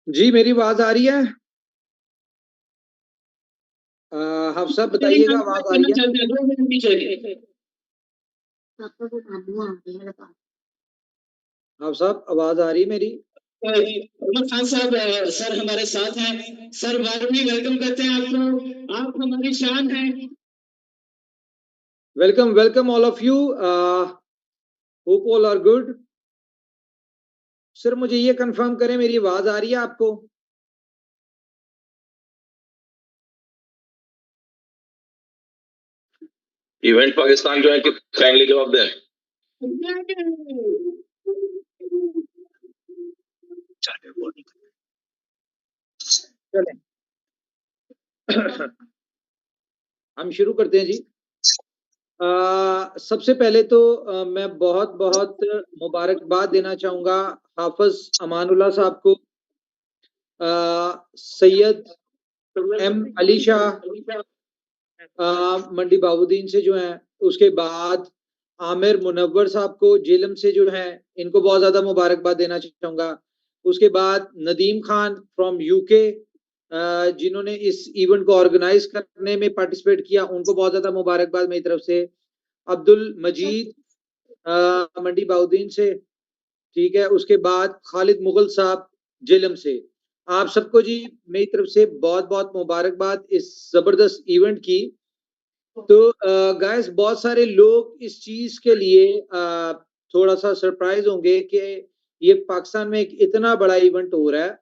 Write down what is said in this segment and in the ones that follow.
जी मेरी आवाज आ रही है। आप सब बताइएगा आवाज आ रही है। आप सब आवाज आ रही है मेरी। खान साहब सर हमारे साथ हैं। सर बार भी वेलकम करते हैं आपको। आप हमारी शान हैं। Welcome welcome all of you. Hope all are good. Sir मुझे ये कंफर्म करें मेरी आवाज आ रही है आपको। इवेंट पाकिस्तान जो है कि काइंडली जवाब दें। चलें हम शुरू करते हैं जी। सबसे पहले तो मैं बहुत बहुत मुबारकबाद देना चाहूंगा हाफिज अमानुल्लाह साहब को, सैयद एम अली शाह मंडी बाबुद्दीन से जो है, उसके बाद आमिर मुनव्वर साहब को जेलम से जो है, इनको बहुत ज्यादा मुबारकबाद देना चाहूंगा। उसके बाद नदीम खान फ्रॉम यूके, जिन्होंने इस इवेंट को ऑर्गेनाइज करने में पार्टिसिपेट किया, उनको बहुत ज्यादा मुबारकबाद मेरी तरफ से। अब्दुल मजीद मंडी बाउद्दीन से, ठीक है। उसके बाद खालिद मुगल साहब जेलम से। आप सबको जी मेरी तरफ से बहुत बहुत मुबारकबाद इस जबरदस्त इवेंट की। तो गाइस बहुत सारे लोग इस चीज के लिए थोड़ा सा सरप्राइज होंगे कि ये पाकिस्तान में एक इतना बड़ा इवेंट हो रहा है।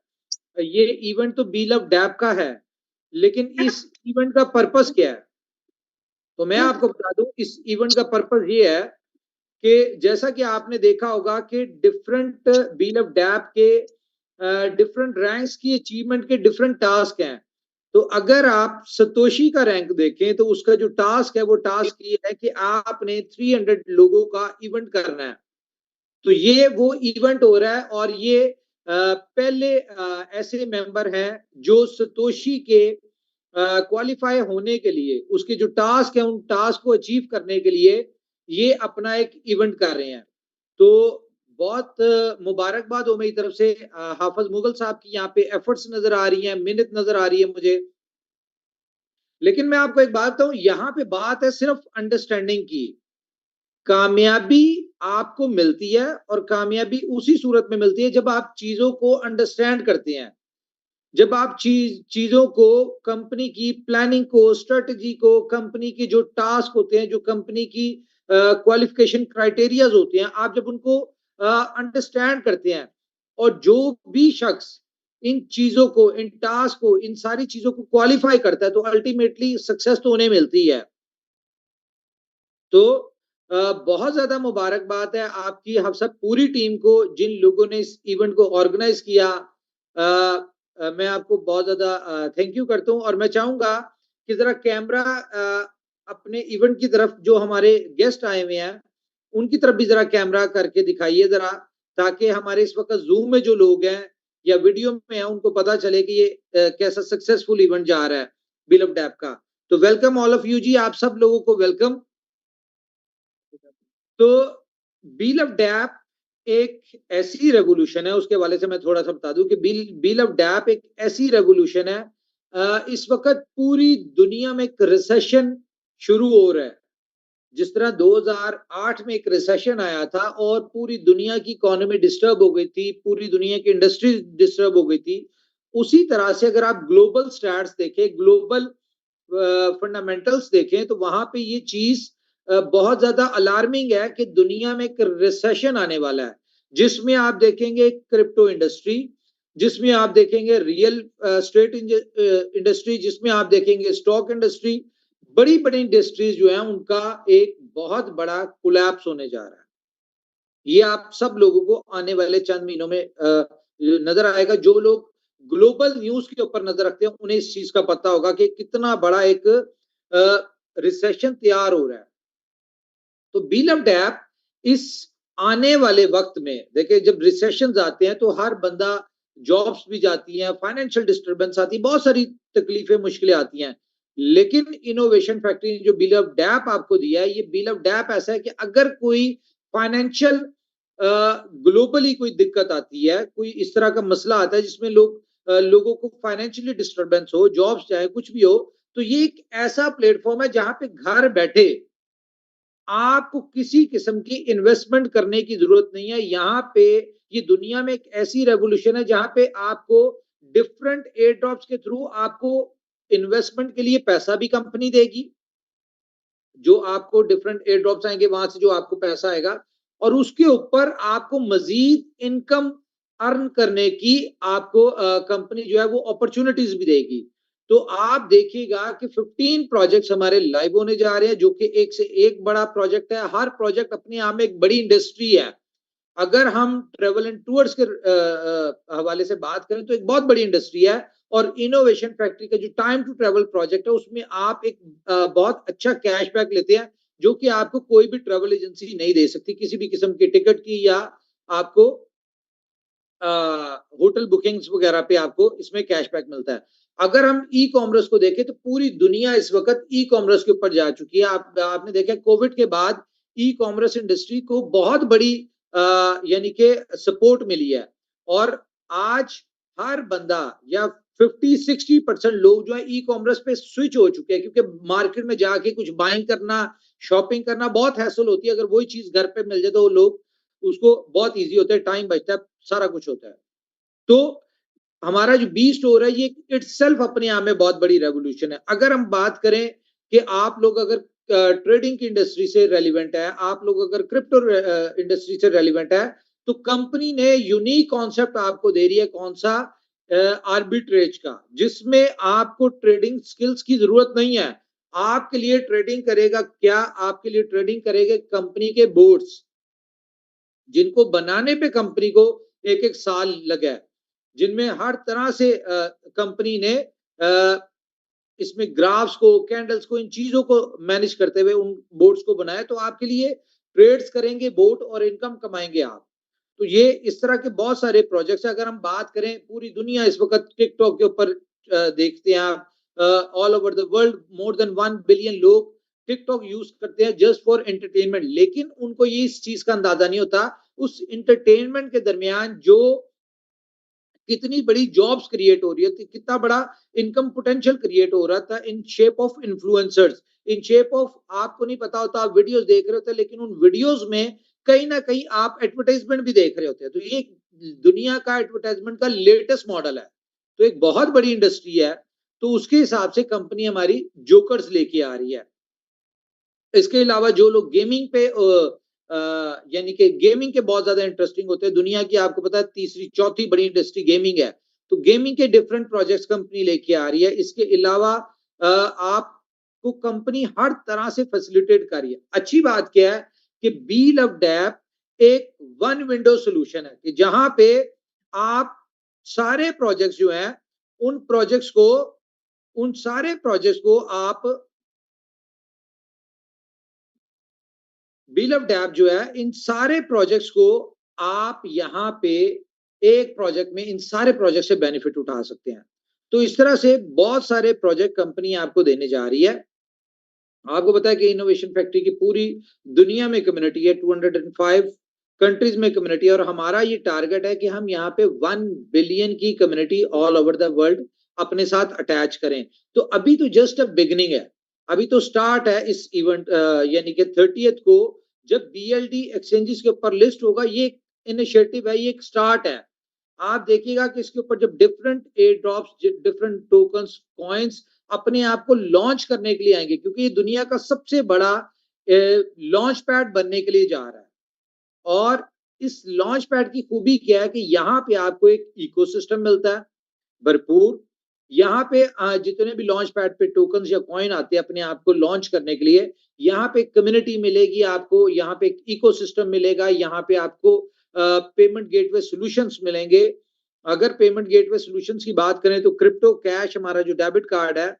ये इवेंट तो बी लव डैप का है, लेकिन इस इवेंट का पर्पस क्या है? तो मैं आपको बता दूं, इस इवेंट का पर्पस ये है कि जैसा कि आपने देखा होगा कि डिफरेंट बी लव डैप के डिफरेंट रैंक्स की अचीवमेंट के डिफरेंट टास्क हैं। तो अगर आप सतोशी का रैंक देखें तो उसका जो टास्क है वो टास्क ये है कि आपने 300 लोगों का इवेंट करना है। तो ये वो इवेंट हो रहा है और ये पहले ऐसे मेंबर हैं जो सतोशी के क्वालिफाई होने के लिए, उसके जो टास्क है उन टास्क को अचीव करने के लिए ये अपना एक इवेंट कर रहे हैं। तो बहुत मुबारकबाद हो मेरी तरफ से। हाफिज मुगल साहब की यहाँ पे एफर्ट्स नजर आ रही हैं, मेहनत नजर आ रही है मुझे। लेकिन मैं आपको एक बात बताऊं, यहाँ पे बात है सिर्फ अंडरस्टैंडिंग की। कामयाबी आपको मिलती है और कामयाबी उसी सूरत में मिलती है जब आप चीजों को अंडरस्टैंड करते हैं, जब आप चीजों को, कंपनी की प्लानिंग को, स्ट्रेटजी को, कंपनी के जो टास्क होते हैं, जो कंपनी की क्वालिफिकेशन क्राइटेरियाज होते हैं, आप जब उनको अंडरस्टैंड करते हैं और जो भी शख्स इन चीजों को, इन टास्क को, इन सारी चीजों को क्वालिफाई करता है तो अल्टीमेटली सक्सेस तो उन्हें मिलती है। तो बहुत ज्यादा मुबारकबाद है आपकी हम सब पूरी टीम को, जिन लोगों ने इस इवेंट को ऑर्गेनाइज किया। मैं आपको बहुत ज्यादा थैंक यू करता हूं और मैं चाहूंगा कि जरा कैमरा अपने इवेंट की तरफ, जो हमारे गेस्ट आए हुए हैं उनकी तरफ भी जरा कैमरा करके दिखाइए जरा, ताकि हमारे इस वक्त जूम में जो लोग हैं या वीडियो में हैं उनको पता चले कि ये कैसा सक्सेसफुल इवेंट जा रहा है बिल ऑफ डैप का। तो वेलकम ऑल ऑफ यू जी, आप सब लोगों को वेलकम। तो बील ऑफ डैप एक ऐसी रेवोल्यूशन है, उसके वाले से मैं थोड़ा सा बता दूं कि बील ऑफ डैप एक ऐसी रेवोल्यूशन है। इस वक्त पूरी दुनिया में एक रिसेशन शुरू हो रहा है। जिस तरह 2008 में एक रिसेशन आया था और पूरी दुनिया की इकोनॉमी डिस्टर्ब हो गई थी, पूरी दुनिया की इंडस्ट्री डिस्टर्ब हो गई थी, उसी तरह से अगर आप ग्लोबल स्टैट्स देखें, ग्लोबल फंडामेंटल्स देखें, तो वहां पे ये चीज बहुत ज्यादा अलार्मिंग है कि दुनिया में एक रिसेशन आने वाला है, जिसमें आप देखेंगे क्रिप्टो इंडस्ट्री, जिसमें आप देखेंगे रियल स्टेट इंडस्ट्री, जिसमें आप देखेंगे स्टॉक इंडस्ट्री, बड़ी बड़ी इंडस्ट्रीज जो है उनका एक बहुत बड़ा कोलैप्स होने जा रहा है। ये आप सब लोगों को आने वाले चंद महीनों में नजर आएगा। जो लोग ग्लोबल न्यूज के ऊपर नजर रखते हैं उन्हें इस चीज का पता होगा कि कितना बड़ा एक रिसेशन तैयार हो रहा है। तो बील ऑफ डैप इस आने वाले वक्त में, देखिए जब रिसेशन आते हैं तो हर बंदा, जॉब्स भी जाती हैं, फाइनेंशियल डिस्टर्बेंस आती है, बहुत सारी तकलीफें मुश्किलें आती हैं। लेकिन इनोवेशन फैक्ट्री ने जो बिल ऑफ डैप आपको दिया है, ये बिल ऑफ डैप ऐसा है कि अगर कोई फाइनेंशियल ग्लोबली कोई दिक्कत आती है, कोई इस तरह का मसला आता है जिसमें लोग लोगों को फाइनेंशियली डिस्टर्बेंस हो, जॉब्स चाहे कुछ भी हो, तो ये एक ऐसा प्लेटफॉर्म है जहां पे घर बैठे आपको किसी किस्म की इन्वेस्टमेंट करने की जरूरत नहीं है। यहाँ पे ये दुनिया में एक ऐसी रेवोल्यूशन है जहां पे आपको डिफरेंट एयर ड्रॉप्स के थ्रू आपको इन्वेस्टमेंट के लिए पैसा भी कंपनी देगी, जो आपको डिफरेंट एयर ड्रॉप्स आएंगे वहां से जो आपको पैसा आएगा, और उसके ऊपर आपको मजीद इनकम अर्न करने की आपको कंपनी जो है वो अपॉर्चुनिटीज भी देगी। तो आप देखिएगा कि 15 प्रोजेक्ट्स हमारे लाइव होने जा रहे हैं, जो कि एक से एक बड़ा प्रोजेक्ट है। हर प्रोजेक्ट अपने आप में एक बड़ी इंडस्ट्री है। अगर हम ट्रेवल एंड टूर्स के हवाले से बात करें तो एक बहुत बड़ी इंडस्ट्री है, और इनोवेशन फैक्ट्री का जो टाइम टू ट्रेवल प्रोजेक्ट है उसमें आप एक बहुत अच्छा कैशबैक लेते हैं, जो कि आपको कोई भी ट्रेवल एजेंसी नहीं दे सकती, किसी भी किस्म के टिकट की या आपको होटल बुकिंग्स वगैरह पे आपको इसमें कैशबैक मिलता है। अगर हम ई कॉमर्स को देखें तो पूरी दुनिया इस वक्त ई कॉमर्स के ऊपर जा चुकी है। आपने देखा कोविड के बाद ई कॉमर्स इंडस्ट्री को बहुत बड़ी यानी कि सपोर्ट मिली है, और आज हर बंदा या 50-60% लोग जो है ई कॉमर्स पे स्विच हो चुके हैं, क्योंकि मार्केट में जाके कुछ बाइंग करना, शॉपिंग करना बहुत हैसल होती है। अगर वही चीज घर पे मिल जाए तो लोग उसको बहुत ईजी होता है, टाइम बचता है, सारा कुछ होता है। तो हमारा जो बी स्टोर है ये इटसेल्फ अपने आप में बहुत बड़ी रेवोल्यूशन है। अगर हम बात करें कि आप लोग अगर ट्रेडिंग की इंडस्ट्री से रेलिवेंट है, आप लोग अगर क्रिप्टो इंडस्ट्री से रेलिवेंट है, तो कंपनी ने यूनिक कॉन्सेप्ट आपको दे रही है, कौन सा? आर्बिट्रेज का, जिसमें आपको ट्रेडिंग स्किल्स की जरूरत नहीं है। आपके लिए ट्रेडिंग करेगा क्या? आपके लिए ट्रेडिंग करेगा कंपनी के बोर्ड्स, जिनको बनाने पे कंपनी को एक एक साल लगा है, जिनमें हर तरह से कंपनी ने इसमें ग्राफ्स को, कैंडल्स को, इन चीजों को मैनेज करते हुए उन बोर्ड्स को बनाया। तो आपके लिए ट्रेड्स करेंगे बोर्ड और इनकम कमाएंगे आप। तो ये इस तरह के बहुत सारे प्रोजेक्ट्स। अगर हम बात करें पूरी दुनिया इस वक्त टिकटॉक के ऊपर देखते हैं आप, all over the world more than 1 billion लोग टिकटॉक यूज करते हैं जस्ट फॉर एंटरटेनमेंट, लेकिन उनको ये इस चीज का अंदाजा नहीं होता उस एंटरटेनमेंट के दरमियान जो कितनी बड़ी जॉब्स क्रिएट हो रही है, कितना बड़ा इनकम पोटेंशियल क्रिएट हो रहा था in shape of influencers, in shape of, आपको नहीं पता होता, आप वीडियोस देख रहे होते, लेकिन उन वीडियोस में कहीं ना कहीं आप एडवर्टाइजमेंट भी देख रहे होते हैं। तो ये दुनिया का एडवर्टाइजमेंट का लेटेस्ट मॉडल है, तो एक बहुत बड़ी इंडस्ट्री है। तो उसके हिसाब से कंपनी हमारी जोकर्स लेके आ रही है। इसके अलावा जो लोग गेमिंग पे यानी कि गेमिंग के बहुत ज्यादा इंटरेस्टिंग होते हैं, दुनिया की आपको पता है तीसरी चौथी बड़ी इंडस्ट्री गेमिंग है, तो गेमिंग के डिफरेंट प्रोजेक्ट्स कंपनी लेके आ रही है। इसके अलावा आपको कंपनी हर तरह से फैसिलिटेट कर रही है। अच्छी बात क्या है कि बी लव्ड ऐप एक वन विंडो सोल्यूशन है, कि जहां पे आप सारे प्रोजेक्ट्स जो हैं उन सारे प्रोजेक्ट्स को आप बीलव्ड ऐप जो है, इन सारे प्रोजेक्ट्स को आप यहाँ पे एक प्रोजेक्ट में इन सारे प्रोजेक्ट से बेनिफिट उठा सकते हैं। तो इस तरह से बहुत सारे प्रोजेक्ट कंपनी आपको देने जा रही है। आपको पता है कि इनोवेशन फैक्ट्री की पूरी दुनिया में कम्युनिटी है, 205 कंट्रीज में कम्युनिटी है, और हमारा ये टारगेट है कि हम यहाँ पे 1 बिलियन की community all over the world अपने साथ अटैच करें। तो अभी तो जस्ट अ बिगनिंग है, अभी तो स्टार्ट है इस इवेंट, यानी कि 30th को जब BLD एक्सचेंजेस के ऊपर लिस्ट होगा, ये इनिशिएटिव है, ये एक स्टार्ट है। आप देखिएगा कि इसके ऊपर जब different air drops, different tokens, coins अपने आप को लॉन्च करने के लिए आएंगे, क्योंकि ये दुनिया का सबसे बड़ा लॉन्च पैड बनने के लिए जा रहा है। और इस लॉन्च पैड की खूबी क्या है कि यहाँ पे आपको एक इकोसिस्टम मिलता है भरपूर। यहाँ पे जितने भी लॉन्च पैड पे टोकन्स या कॉइन आते हैं अपने आप को लॉन्च करने के लिए, यहाँ पे कम्युनिटी मिलेगी आपको, यहाँ पे एक इकोसिस्टम मिलेगा, यहाँ पे आपको पेमेंट गेटवे सॉल्यूशंस मिलेंगे। अगर पेमेंट गेटवे सॉल्यूशंस की बात करें तो क्रिप्टो कैश, हमारा जो डेबिट कार्ड है,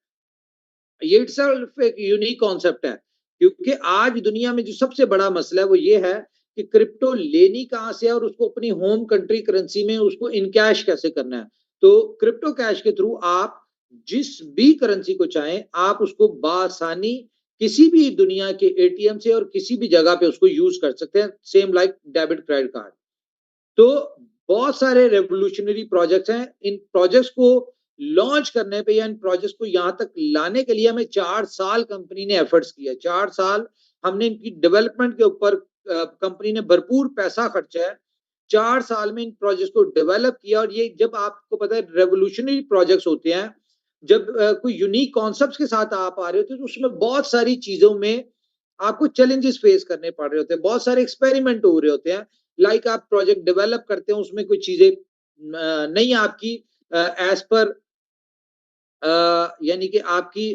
ये इटसेल्फ एक यूनिक कॉन्सेप्ट है, क्योंकि आज दुनिया में जो सबसे बड़ा मसला है वो ये है कि क्रिप्टो लेनी कहां से है और उसको अपनी होम कंट्री करेंसी में उसको इन कैश कैसे करना है। तो क्रिप्टो कैश के थ्रू आप जिस भी करेंसी को चाहें आप उसको बासानी किसी भी दुनिया के ATM से और किसी भी जगह पे उसको यूज कर सकते हैं, same like debit credit card. तो बहुत सारे रेवोल्यूशनरी प्रोजेक्ट्स हैं। इन प्रोजेक्ट्स को लॉन्च करने पे या इन प्रोजेक्ट्स को यहां तक लाने के लिए हमें 4 साल कंपनी ने एफर्ट्स किया। 4 साल हमने इनकी डेवलपमेंट के ऊपर कंपनी ने भरपूर पैसा खर्चा है। 4 साल में इन प्रोजेक्ट्स को डेवलप किया। और ये जब आपको पता है रेवोल्यूशनरी प्रोजेक्ट्स होते हैं, जब कोई यूनिक कॉन्सेप्ट्स के साथ आप आ रहे होते हैं, तो उसमें बहुत सारी चीजों में आपको चैलेंजेस फेस करने पड़ रहे होते हैं, बहुत सारे एक्सपेरिमेंट हो रहे होते हैं। लाइक आप प्रोजेक्ट डेवलप करते हैं, उसमें कोई चीजें नहीं आपकी एज पर यानी कि आपकी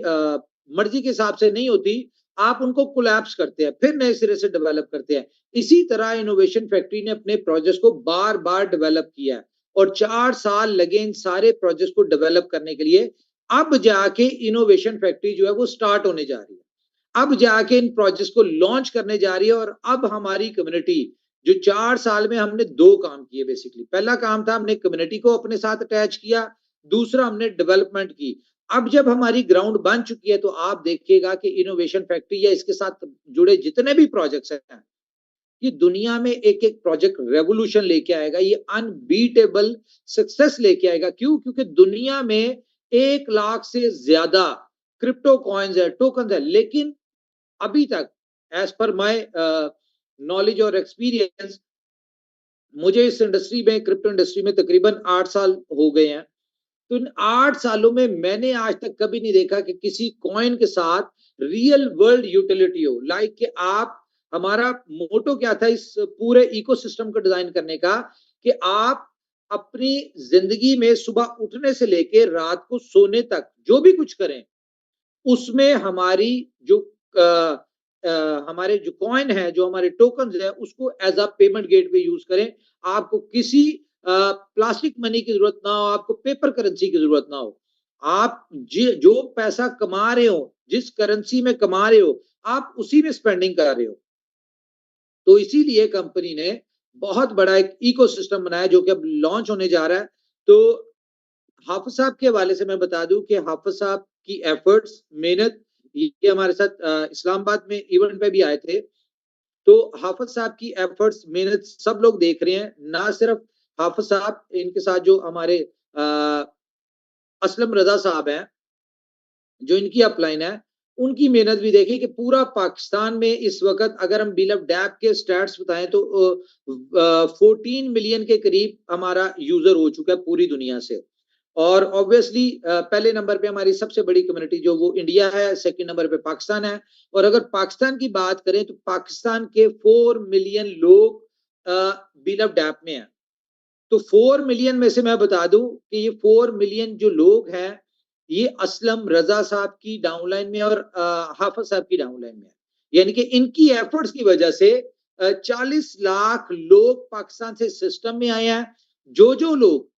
मर्जी के हिसाब से नहीं होती, आप उनको कोलैप्स करते हैं, फिर नए सिरे से डेवलप करते हैं। इसी तरह इनोवेशन फैक्ट्री ने अपने प्रोजेक्ट्स को बार बार डेवलप किया है और 4 साल लगे इन सारे प्रोजेक्ट्स को डेवलप करने के लिए। अब जाके इनोवेशन फैक्ट्री जो है वो स्टार्ट होने जा रही है, अब जाके इन प्रोजेक्ट्स को लॉन्च करने जा रही है। और अब हमारी कम्युनिटी जो 4 साल में हमने 2 काम किए बेसिकली। पहला काम था हमने कम्युनिटी को अपने साथ अटैच किया, दूसरा हमने डेवलपमेंट की। अब जब हमारी ग्राउंड बन चुकी है तो आप देखिएगा कि इनोवेशन फैक्ट्री या इसके साथ जुड़े जितने भी प्रोजेक्ट्स हैं, कि दुनिया में एक एक प्रोजेक्ट रेवोल्यूशन लेके आएगा, ये अनबीटेबल सक्सेस लेके आएगा। क्यों? क्योंकि दुनिया में 1 लाख से ज्यादा क्रिप्टो कॉइन्स है, टोकन है, लेकिन अभी तक एज पर माय नॉलेज और एक्सपीरियंस, मुझे इस इंडस्ट्री में, क्रिप्टो इंडस्ट्री में तकरीबन 8 साल हो गए हैं। तो इन 8 सालों में मैंने आज तक कभी नहीं देखा कि किसी कॉइन के साथ रियल वर्ल्ड यूटिलिटी हो। लाइक कि आप, हमारा मोटो क्या था इस पूरे इकोसिस्टम को डिजाइन करने का, कि आप अपनी जिंदगी में सुबह उठने से लेकर रात को सोने तक जो भी कुछ करें, उसमें हमारी जो हमारे जो कॉइन है, जो हमारे टोकन है, उसको as a payment gateway use करें। आपको किसी प्लास्टिक मनी की जरूरत ना हो, आपको पेपर करेंसी की जरूरत ना हो। आप जो पैसा कमा रहे हो, जिस करेंसी में कमा रहे हो, आप उसी में स्पेंडिंग कर रहे हो। तो इसीलिए कंपनी ने बहुत बड़ा एक इकोसिस्टम बनाया जो कि अब लॉन्च होने जा रहा है। तो हाफिज साहब के हवाले से मैं बता दूं कि हाफिज साहब की एफर्ट्स, मेहनत, ये हमारे साथ इस्लामाबाद में इवेंट पे भी आए थे। तो हाफिज साहब की एफर्ट्स, मेहनत सब लोग देख रहे हैं। ना सिर्फ हाफिज साहब, इनके साथ जो हमारे असलम रजा साहब हैं, जो इनकी अपलाइन है, उनकी मेहनत भी देखी कि पूरा पाकिस्तान में इस वक्त अगर हम बिल ऑफ डैप के स्टैट्स बताएं तो 14 मिलियन के करीब हमारा यूजर हो चुका है पूरी दुनिया से। और ऑब्वियसली पहले नंबर पे हमारी सबसे बड़ी कम्युनिटी जो वो इंडिया है, सेकंड नंबर पे पाकिस्तान है। और अगर पाकिस्तान की बात करें तो पाकिस्तान के 4 मिलियन लोग बिल ऑफ डैप में हैं। तो 4 मिलियन में से मैं बता दूं कि ये 4 मिलियन जो लोग हैं, ये असलम रजा साहब की डाउनलाइन में और हाफिज साहब की डाउनलाइन में है। यानी कि इनकी एफर्ट्स की वजह से 40 लाख लोग पाकिस्तान से सिस्टम में आए हैं। जो जो लोग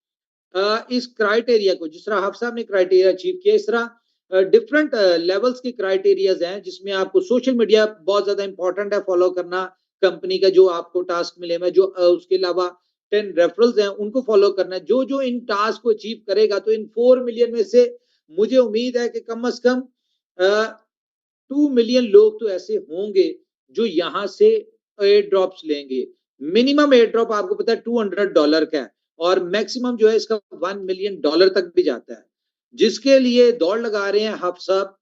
इस क्राइटेरिया को, जिस तरह हाफिज साहब ने क्राइटेरिया अचीव किया, इस तरह डिफरेंट लेवल्स के क्राइटेरियाज हैं, जिसमें आपको सोशल मीडिया बहुत ज्यादा इंपॉर्टेंट है फॉलो करना। कंपनी का जो आपको टास्क मिले हुए, जो उसके अलावा 10 रेफरल्स हैं उनको फॉलो करना है। जो जो इन टास्क को अचीव करेगा, तो इन 4 मिलियन में से मुझे उम्मीद है कि कम से कम 2 मिलियन लोग तो ऐसे होंगे जो यहाँ से एयर ड्रॉप्स लेंगे। मिनिमम एयर ड्रॉप आपको पता है $200 का है, और मैक्सिमम जो है इसका $1 मिलियन तक भी जाता है। जिसके लिए दौड़ लगा रहे हैं हाफिज साहब,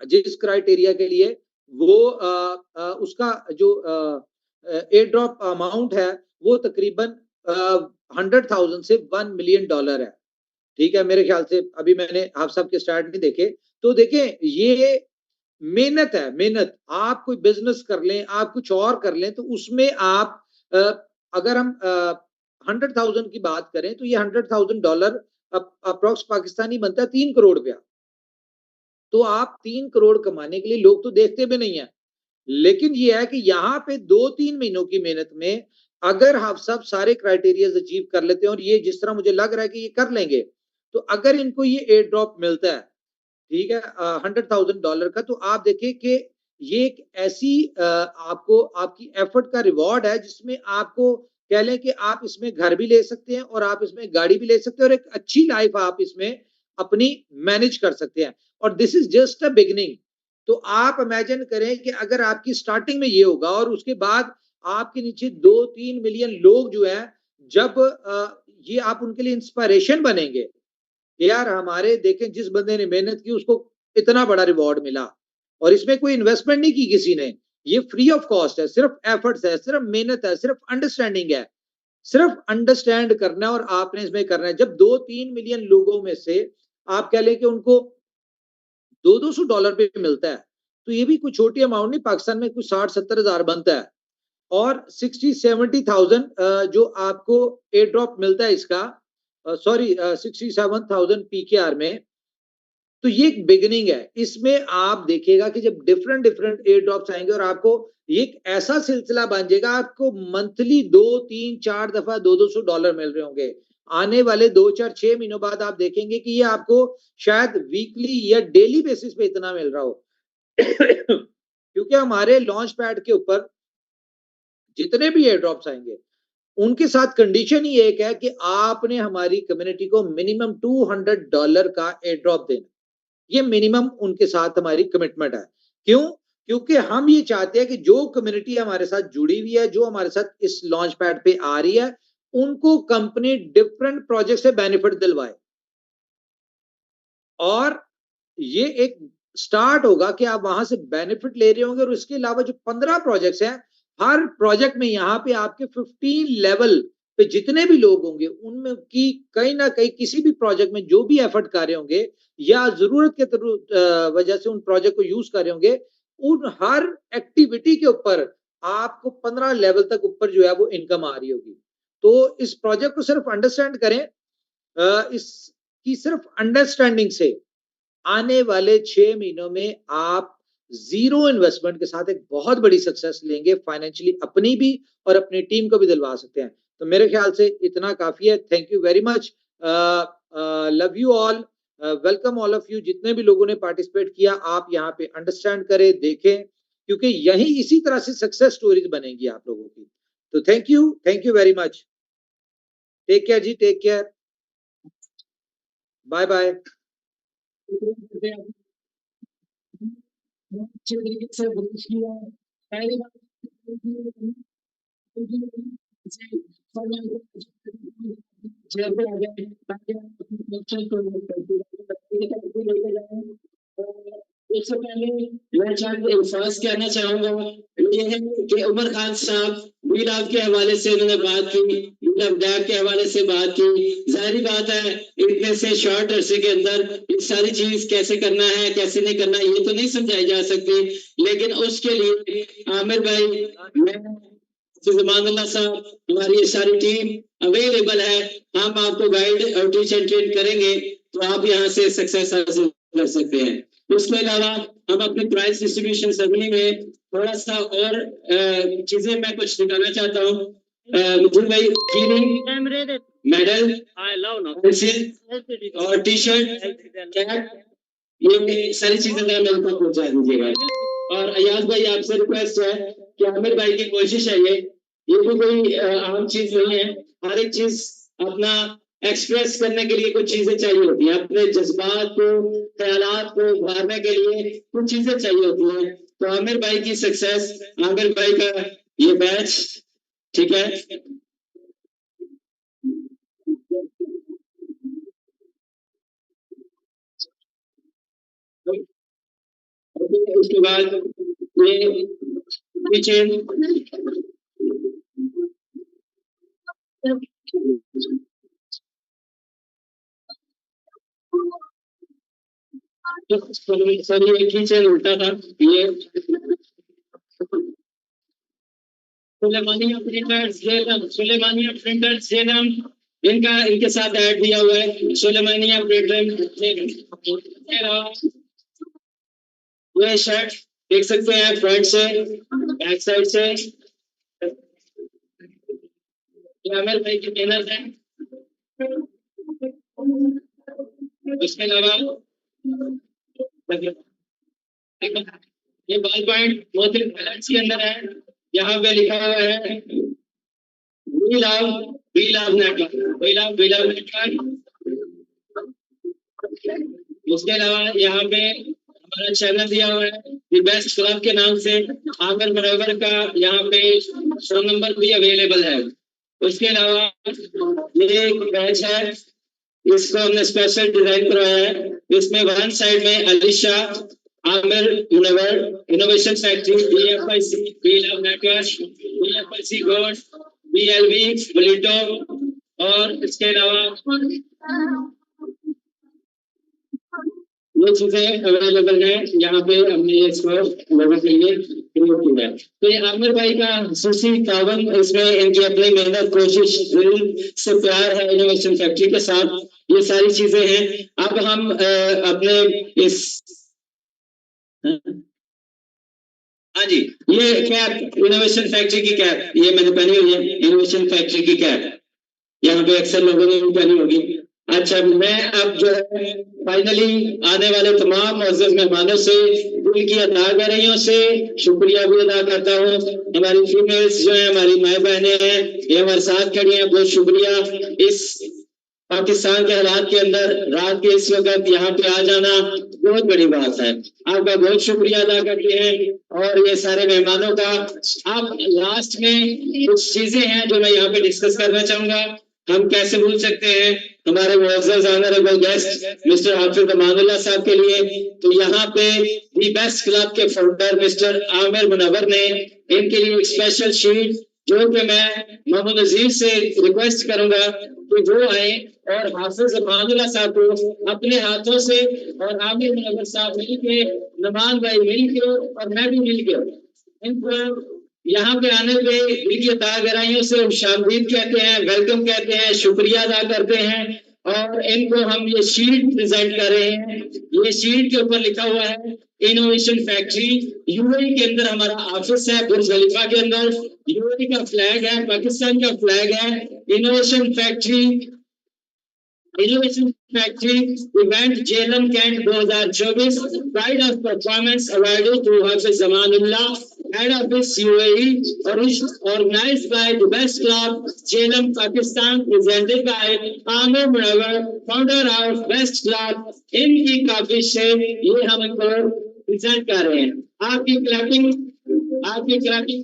जिस क्राइटेरिया के लिए, वो उसका जो एयर ड्रॉप अमाउंट है वो तकरीबन 100,000 से $1 मिलियन है। ठीक है, मेरे ख्याल से अभी मैंने हाफिज साहब के स्टार्ट नहीं देखे। तो देखें, ये मेहनत है, मेहनत। आप कोई बिजनेस कर लें, आप कुछ और कर लें, तो उसमें आप अगर हम 100,000 की बात करें तो ये $100,000 अप्रोक्स पाकिस्तानी बनता है 3 करोड़ रुपया। तो आप 3 करोड़ कमाने के लिए लोग तो देखते भी नहीं है। लेकिन ये है कि यहाँ पे 2-3 महीनों की मेहनत में अगर हाफिज साहब सारे क्राइटेरिया अचीव कर लेते हैं, और ये जिस तरह मुझे लग रहा है कि ये कर लेंगे, तो अगर इनको ये एयर ड्रॉप मिलता है, ठीक है, $100,000 का, तो आप देखिए कि ये एक ऐसी आपको आपकी एफर्ट का रिवॉर्ड है, जिसमें आपको कह लें कि आप इसमें घर भी ले सकते हैं और आप इसमें गाड़ी भी ले सकते हैं और एक अच्छी लाइफ आप इसमें अपनी मैनेज कर सकते हैं। और this is just a beginning. तो आप इमेजिन करें कि अगर आपकी स्टार्टिंग में ये होगा और उसके बाद आपके नीचे 2-3 मिलियन लोग जो है, जब ये आप उनके लिए इंस्पिरेशन बनेंगे, यार हमारे देखें जिस बंदे ने मेहनत की उसको इतना बड़ा रिवॉर्ड मिला, और इसमें कोई इन्वेस्टमेंट नहीं की किसी ने, ये फ्री ऑफ कॉस्ट है, सिर्फ एफर्ट्स है, सिर्फ मेहनत है, सिर्फ अंडरस्टैंडिंग है, सिर्फ अंडरस्टैंड करना है और आपने इसमें करना है। जब 2-3 मिलियन लोगों में से आप कह लें कि उनको $200 पे मिलता है, तो ये भी कोई छोटी अमाउंट नहीं, पाकिस्तान में कुछ 60-70 हजार बनता है, और 60-70,000 जो आपको एयर ड्रॉप मिलता है इसका, सॉरी 67,000 पीकेआर में, तो ये एक बिगिनिंग है। इसमें आप देखिएगा कि जब डिफरेंट डिफरेंट एयर ड्रॉप्स आएंगे और आपको ये एक ऐसा सिलसिला बन जाएगा, आपको मंथली 2-3-4 दफा $200 मिल रहे होंगे। आने वाले 2-4-6 महीनों बाद आप देखेंगे कि ये आपको शायद वीकली या डेली बेसिस पे इतना मिल रहा हो क्योंकि हमारे लॉन्च पैड के ऊपर जितने भी एयर ड्रॉप्स आएंगे उनके साथ कंडीशन ही एक है कि आपने हमारी कम्युनिटी को मिनिमम $200 का एयर ड्रॉप देना। ये मिनिमम उनके साथ हमारी कमिटमेंट है। क्यों? क्योंकि हम ये चाहते हैं कि जो कम्युनिटी हमारे साथ जुड़ी हुई है, जो हमारे साथ इस लॉन्च पैड पे आ रही है, उनको कंपनी डिफरेंट प्रोजेक्ट से बेनिफिट दिलवाए, और ये एक स्टार्ट होगा कि आप वहां से बेनिफिट ले रहे होंगे। और उसके अलावा जो 15 प्रोजेक्ट्स हैं, हर प्रोजेक्ट में यहाँ पे आपके 15 लेवल पे जितने भी लोग होंगे उनमें की कहीं ना कहीं किसी भी प्रोजेक्ट में जो भी एफर्ट कर रहे होंगे या जरूरत के वजह से उन प्रोजेक्ट को यूज कर रहे होंगे, उन हर एक्टिविटी के ऊपर आपको 15 लेवल तक ऊपर जो है वो इनकम आ रही होगी। तो इस प्रोजेक्ट को सिर्फ अंडरस्टैंड करें, इसकी सिर्फ अंडरस्टैंडिंग से आने वाले 6 महीनों में आप जीरो इन्वेस्टमेंट के साथ एक बहुत बड़ी सक्सेस लेंगे, फाइनेंशियली अपनी भी और अपनी टीम को भी दिलवा सकते हैं। तो मेरे ख्याल से इतना काफी है। Thank you very much, love you all, welcome all of you. जितने भी लोगों ने पार्टिसिपेट किया, आप यहाँ पे अंडरस्टैंड करें, देखें, क्योंकि यही इसी तरह से सक्सेस स्टोरीज बनेगी आप लोगों की। तो thank you very much. Take care ji, take care, bye bye. अच्छे तरीके से बुश किया। पहली बात चेयर पे आ गए ताकि आप अपने क्वेश्चन को लेके जाएं। इससे पहले मैं शायद एहसास कहना चाहूंगा ये है कि उमर खान साहब वीलाव के हवाले से उन्होंने बात की, वीलाव डैब के हवाले से बात की। जाहिर बात है इतने से शॉर्ट अरसे के अंदर ये सारी चीज कैसे करना है कैसे नहीं करना ये तो नहीं समझाई जा सकती, लेकिन उसके लिए आमिर भाई, मैं ज़मानुल्लाह साहब, हमारी ये सारी टीम अवेलेबल है। हम आपको गाइड और टीच एंड ट्रेन करेंगे तो आप यहाँ से सक्सेस हासिल कर सकते हैं। उसके अलावा हम अपने प्राइस डिस्ट्रीब्यूशन सेरेमनी में थोड़ा सा और चीजें मैं कुछ दिखाना चाहता हूँ। मुझे भाई मेडल, पेंसिल और टी शर्ट, कैप, ये सारी चीजें मेरे तक पहुंचा दीजिएगा। और अयाज भाई आपसे रिक्वेस्ट है कि आमिर भाई की कोशिश है ये भी कोई आम चीज नहीं है। हर एक चीज अपना एक्सप्रेस करने के लिए कुछ चीजें चाहिए होती हैं, अपने जज्बात को ख्यालात को उभारने के लिए कुछ चीजें चाहिए होती हैं। तो आमिर भाई की सक्सेस, आमिर भाई का ये बैच, ठीक है। उसके बाद ये किचन सर ये किचन उल्टा था, ये सुलेमानिया प्रिंटर्स जेलम इनका इनके साथ ऐड दिया हुआ है। सुलेमानिया प्रिंटर ये शर्ट देख सकते हैं फ्रंट से बैक साइड से, आमिर भाई की मेहनत है। इसके अलावा ये बॉल पॉइंट मुख्तलिफ कलर्स के अंदर है। यहाँ पे लिखा हुआ है वी लव नेटवर्क। उसके अलावा यहाँ पे हमारा चैनल दिया हुआ है द बेस्ट क्लब के नाम से। आमिर मुनव्वर का यहाँ पे फोन नंबर भी अवेलेबल है। उसके अलावा ये एक बैच है, इसको हमने स्पेशल डिजाइन करवाया है। इसमें वन साइड में Alisha, Aamir Munawwar, innovation factory, BFIC, B-Lab network, BFIC gold, BLV, बुलेटो, और इसके अलावा ये चीजें अवेलेबल है यहाँ पे। हमने इसको लोगों के लिए प्रमोट किया है। तो ये आमिर भाई का खुसूसी तावन, इसमें इनकी अपनी मेहनत, कोशिश, दिल से प्यार है इनोवेशन फैक्ट्री के साथ, ये सारी चीजें हैं। अब हम अपने इस, हाँ जी, ये कैप इनोवेशन फैक्ट्री की कैप, ये मैंने पहनी हुई है, इनोवेशन फैक्ट्री की कैप, यहाँ पे अक्सर लोगों ने भी पहनी होगी। अच्छा, मैं अब जो है फाइनली आने वाले तमाम मुअज़्ज़ज़ मेहमानों से, दिल की अदाकारियों से शुक्रिया भी अदा करता हूँ। हमारी फीमेल्स जो है, हमारी माए बहनें हैं, ये हमारे साथ खड़ी हैं, बहुत शुक्रिया। इस पाकिस्तान के हालात के अंदर रात के इस वक्त यहाँ पे आ जाना बहुत बड़ी बात है, आपका बहुत शुक्रिया अदा करते हैं। और ये सारे मेहमानों का, अब लास्ट में कुछ चीजें हैं जो मैं यहाँ पे डिस्कस करना चाहूंगा। हम कैसे भूल सकते हैं हमारे मुअज़्ज़ज़ ऑनरेबल गेस्ट मिस्टर हाफिज अमानुल्लाह साहब के लिए। तो यहाँ पे दी बेस्ट क्लब के फाउंडर मिस्टर आमिर मुनव्वर ने इनके लिए एक स्पेशल शीट, जो कि मैं मोहम्मद नजीर से रिक्वेस्ट करूंगा कि वो आए और हाफिज अमानुल्लाह साहब को अपने हाथों से, और आमिर मुनव्वर साहब मिलके, नमान भाई मिलके, और मैं भी मिलके इनको यहाँ पे आने पे दिल की गहराइयों से खुशामदीद कहते हैं, वेलकम कहते हैं, शुक्रिया अदा करते हैं। और इनको हम ये शीट प्रेजेंट कर रहे हैं। ये शीट के ऊपर लिखा हुआ है इनोवेशन फैक्ट्री। यूएई के अंदर हमारा ऑफिस है, बुर्ज खलीफा के अंदर। यूएई का फ्लैग है, पाकिस्तान का फ्लैग है। Innovation factory event Jhelum cantt 2024, pride of performance awarded to Hafiz Amanullah, head office UAE, organized by the Best Club, Jhelum, Pakistan, presented by Amir Munawwar, founder of Best Club। इनकी काफी से ये हम इनको प्रेजेंट कर रहे हैं। आपकी क्लैपिंग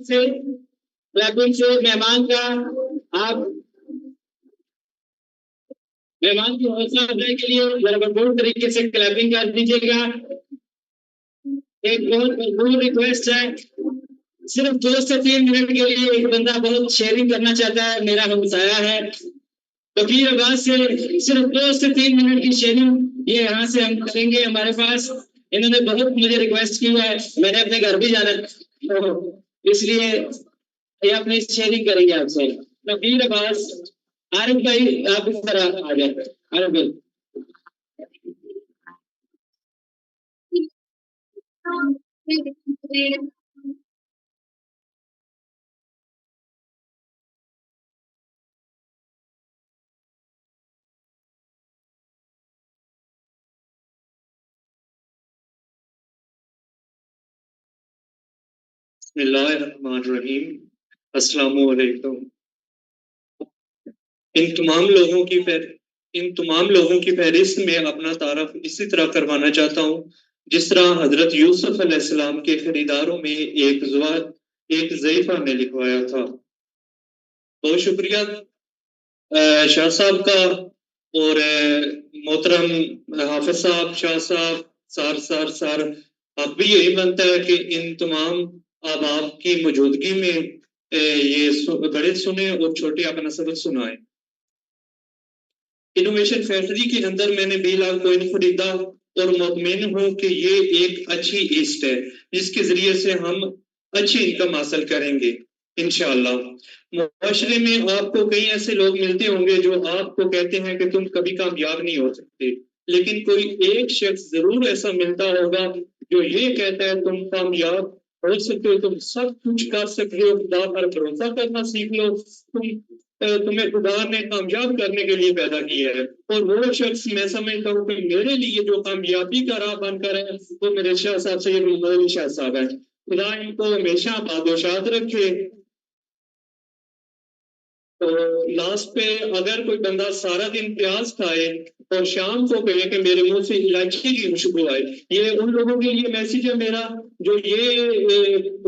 से मेहमान की हौसला अफजाई के लिए जरा भरपूर तरीके से क्लैपिंग कर दीजिएगा। एक बहुत भरपूर रिक्वेस्ट है, सिर्फ 2 से 3 मिनट के लिए एक बंदा बहुत शेयरिंग करना चाहता है, मेरा हमसाया है फकीर अब्बास से, सिर्फ 2 से 3 मिनट की शेयरिंग ये यहाँ से हम करेंगे। हमारे पास इन्होंने बहुत मुझे रिक्वेस्ट की है, मैंने अपने घर भी जाना, तो इसलिए ये अपनी शेयरिंग करेंगे आपसे। फकीर अब्बास, आरिफ भाई आप इस तरह आ जाए। आरिफ भाई, बिस्मिल्लाहिर्रहमानिर्रहीम, अस्सलामु अलैकुम। इन तमाम लोगों की फहरिस्त में अपना तारफ इसी तरह करवाना चाहता हूँ जिस तरह हजरत यूसुफ अलैहिस्सलाम के खरीदारों में एक ज़ईफा ने लिखवाया था। बहुत शुक्रिया शाह साहब का, और मोहतरम हाफिज साहब, शाह साहब, सार अब भी यही बनता है कि इन तमाम अहबाब की मौजूदगी में ये बड़े सुने और छोटे अपना सबक सुनाए। इनोवेशन फैक्ट्री के अंदर मैंने B-Lab कॉइन खरीदा और मुतमिन हूँ कि ये एक अच्छी ईस्ट है जिसके जरिए से हम अच्छी इनकम हासिल करेंगे इंशाअल्लाह। मुआशरे में आपको कई ऐसे लोग मिलते होंगे जो आपको कहते हैं कि तुम कभी कामयाब नहीं हो सकते, लेकिन कोई एक शख्स जरूर ऐसा मिलता होगा जो ये कहता है तुम कामयाब हो सकते हो, तुम सब कुछ कर सकते हो, खुदा पर भरोसा करना सीख लो, तुम्हें खुदा ने कामयाब करने के लिए पैदा किया है। और वो शख्स मैं समझता हूँ कि मेरे लिए जो कामयाबी का राह बनकर है वो मेरे शाह साहब सैयद मौलवी शाह साहब है। खुदा इनको हमेशा बादशात रखे। तो लास्ट पे अगर कोई बंदा सारा दिन प्याज खाए और शाम को कहे कि मेरे मुंह से इलायची की खुशबू आए, ये उन लोगों के लिए मैसेज है मेरा जो ये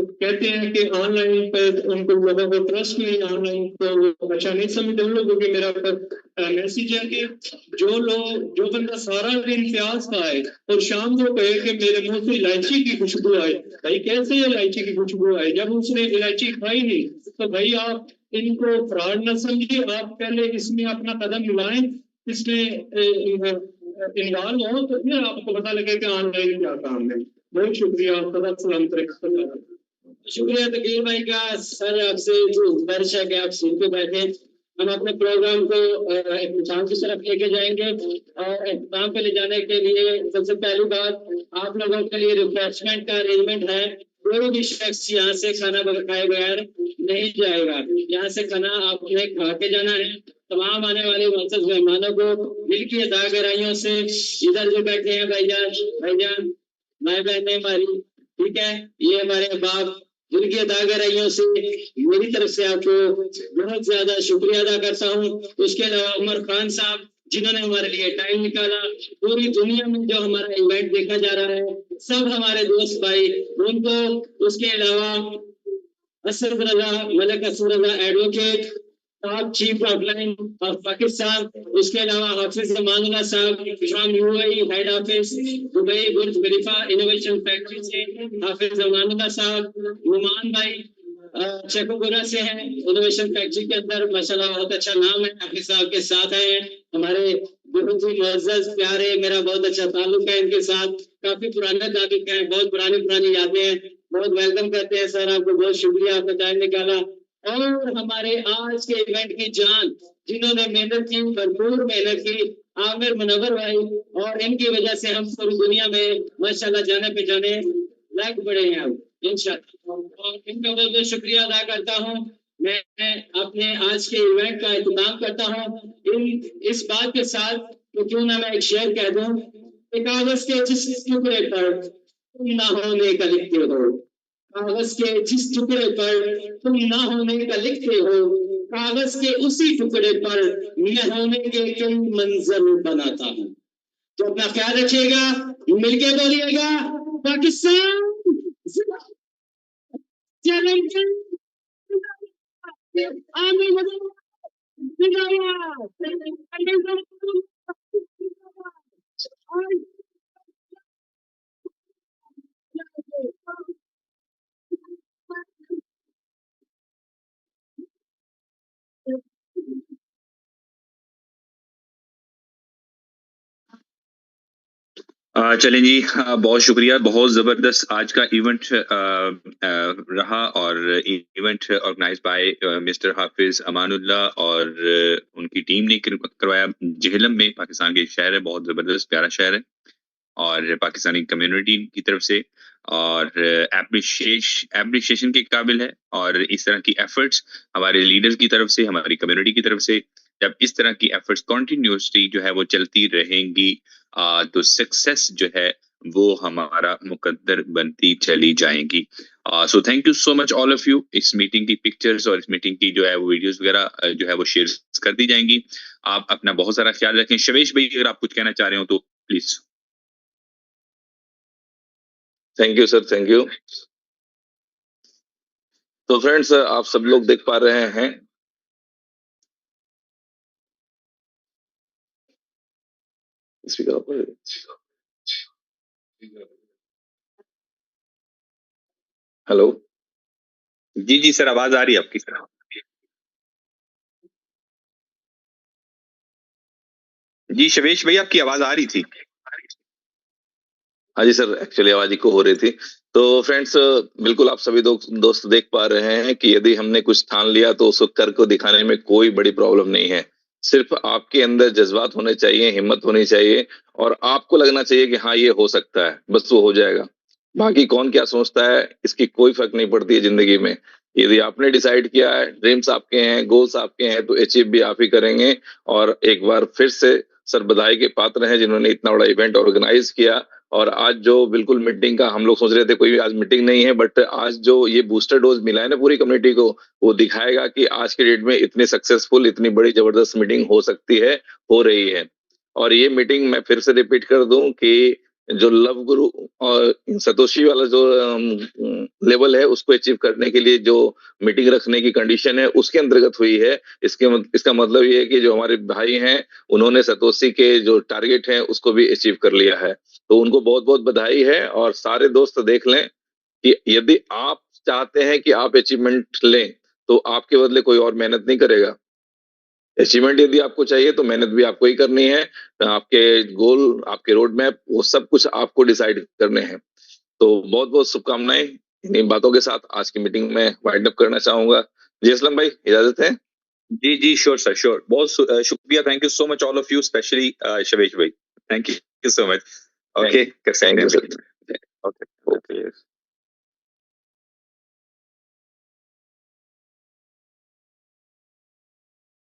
कहते हैं कि ऑनलाइन पर उनको लोगों को ट्रस्ट नहीं, ऑनलाइन तो अच्छा नहीं समझते, उन लोगों के मेरा मैसेज है कि जो बंदा सारा दिन प्याज खाए और शाम को कहे कि मेरे मुंह से इलायची की खुशबू आए, भाई कैसे इलायची की खुशबू आए जब उसने इलायची खाई नहीं? तो भाई आप इनको फ्रॉड न समझिए, आप पहले इसमें अपना कदम मिलाएं, इसमें इन्वॉल्व हो तो फिर आपको पता लगे कि ऑनलाइन क्या काम है। बहुत शुक्रिया, सदा सलामत रखिए। शुक्रिया तकीर भाई का। सर आपसे जो गुजारिश है कि आप सीट पे बैठे, हम अपने प्रोग्राम को इख्तिताम की तरफ लेके जाएंगे और इख्तिताम पे ले जाने के लिए सबसे पहली बात आप लोगों के लिए रिफ्रेशमेंट का अरेंजमेंट है। कोई भी शख्स यहाँ से खाना खाए बगैर नहीं जाएगा। यहाँ से खाना आपने खा के जाना है। तमाम आने वाले मुअज़्ज़ज़ मेहमानों को दिल की अदा गहराइयों से इधर जो बैठे हैं भाईजान माए बहने हमारी, ठीक है, ये हमारे बाप, दिल की अदा गहराइयों से मेरी तरफ से आपको बहुत ज्यादा शुक्रिया अदा करता हूँ। उसके अलावा उमर खान साहब जिन्होंने हमारे लिए टाइम निकाला, पूरी दुनिया में जो हमारा इवेंट देखा जा रहा है, सब हमारे दोस्त भाई उनको, उसके अलावा Asad Raza, Malik Asad Raza advocate, top chief offline of Pakistan, उसके अलावा Hafiz Amanullah sahab from UAE head office Dubai Burj Khalifa innovation factory से, हाफिज अमानुल्लाह साहब, नुमान भाई चकोगोरा से हैं, इनोवेशन फैक्ट्री के अंदर माशाल्लाह बहुत अच्छा नाम है, हाफिज साहब के साथ आए हैं, हमारे बहुत ही मुअज़्ज़ज़ प्यारे, मेरा बहुत अच्छा ताल्लुक है इनके साथ, काफी पुराना ताल्लुक है, बहुत पुरानी यादें हैं, बहुत वेलकम करते हैं सर, आपको बहुत शुक्रिया, आपका टाइम निकाला। और हमारे आज के इवेंट की जान जिन्होंने मेहनत की, भरपूर मेहनत की, आमिर मुनव्वर भाई, और इनकी वजह से हम पूरी दुनिया में माशाल्लाह जाने पे जाने लायक बड़े हैं अब इंशाल्लाह, और इनका बहुत बहुत शुक्रिया अदा करता हूँ। मैं अपने आज के इवेंट का एहतमाम करता हूँ इस बात के साथ कि क्यों ना मैं एक शेर कह दूं, कागज के जिस टुकड़े पर तुम ना होने का लिखते हो, कागज के जिस टुकड़े पर तुम ना होने का लिखते हो, कागज के उसी टुकड़े पर मैं होने के कई मंजर बनाता हूँ। तो अपना ख्याल रखिएगा, मिलके बोलिएगा पाकिस्तान चलें जी, बहुत शुक्रिया, बहुत ज़बरदस्त आज का इवेंट रहा, और इवेंट ऑर्गेनाइज बाय मिस्टर हाफिज अमानुल्लाह और उनकी टीम ने करवाया जेहलम में, पाकिस्तान के शहर है, बहुत ज़बरदस्त प्यारा शहर है, और पाकिस्तानी कम्युनिटी की तरफ से, और एप्रिशिएशन के काबिल है। और इस तरह की एफर्ट्स हमारे लीडर्स की तरफ से, हमारी कम्युनिटी की तरफ से, जब इस तरह की एफर्ट्स कंटिन्यूसली जो है वो चलती रहेंगी, तो सक्सेस जो है वो हमारा मुकद्दर बनती चली जाएंगी। So thank you so much all of you. इस मीटिंग की पिक्चर्स और इस मीटिंग की जो है वो वीडियोस वगैरह जो है वो शेयर कर दी जाएंगी। आप अपना बहुत सारा ख्याल रखें। शवेश भाई, अगर आप कुछ कहना चाह रहे हो तो please. Thank you sir, thank you. तो फ्रेंड्स, आप सब लोग देख पा रहे हैं स्पीकर पर, हेलो जी जी सर, आवाज आ रही है आपकी सर। जी शवेश भाई, आपकी आवाज आ रही थी। हाँ जी सर, एक्चुअली आवाज इको हो रही थी। तो फ्रेंड्स, बिल्कुल आप सभी दोस्त देख पा रहे हैं कि यदि हमने कुछ ठान लिया तो उसको कर को दिखाने में कोई बड़ी प्रॉब्लम नहीं है। सिर्फ आपके अंदर जज्बात होने चाहिए, हिम्मत होनी चाहिए, और आपको लगना चाहिए कि हाँ ये हो सकता है, बस वो हो जाएगा। बाकी कौन क्या सोचता है इसकी कोई फर्क नहीं पड़ती है जिंदगी में। यदि आपने डिसाइड किया है, ड्रीम्स आपके हैं, गोल्स आपके हैं, तो अचीव भी आप ही करेंगे। और एक बार फिर से सर बधाई के पात्र हैं जिन्होंने इतना बड़ा इवेंट ऑर्गेनाइज किया, और आज जो बिल्कुल मीटिंग का हम लोग सोच रहे थे कोई आज मीटिंग नहीं है, बट आज जो ये बूस्टर डोज मिला है ना पूरी कम्युनिटी को, वो दिखाएगा कि आज के डेट में इतनी सक्सेसफुल, इतनी बड़ी जबरदस्त मीटिंग हो सकती है, हो रही है। और ये मीटिंग मैं फिर से रिपीट कर दूं कि जो लव गुरु और सतोषी वाला जो लेवल है उसको अचीव करने के लिए जो मीटिंग रखने की कंडीशन है उसके अंतर्गत हुई है। इसका मतलब ये है कि जो हमारे भाई हैं उन्होंने सतोषी के जो टारगेट हैं उसको भी अचीव कर लिया है, तो उनको बहुत बहुत बधाई है। और सारे दोस्त देख लें कि यदि आप चाहते हैं कि आप अचीवमेंट लें तो आपके बदले कोई और मेहनत नहीं करेगा। अचीवमेंट यदि आपको चाहिए तो मेहनत भी आपको ही करनी है। आपके गोल, आपके रोड मैप, वो सब कुछ आपको डिसाइड करने हैं। तो बहुत बहुत शुभकामनाएं। इन्हीं बातों के साथ आज की मीटिंग में वाइंड अप करना चाहूंगा। जी असलम भाई, इजाजत है। जी जी, श्योर सर, श्योर। बहुत शुक्रिया, thank you so much all of you, specially Shavesh भाई, thank you so much. Okay, कर सकते हैं। Thank you sir. ओके।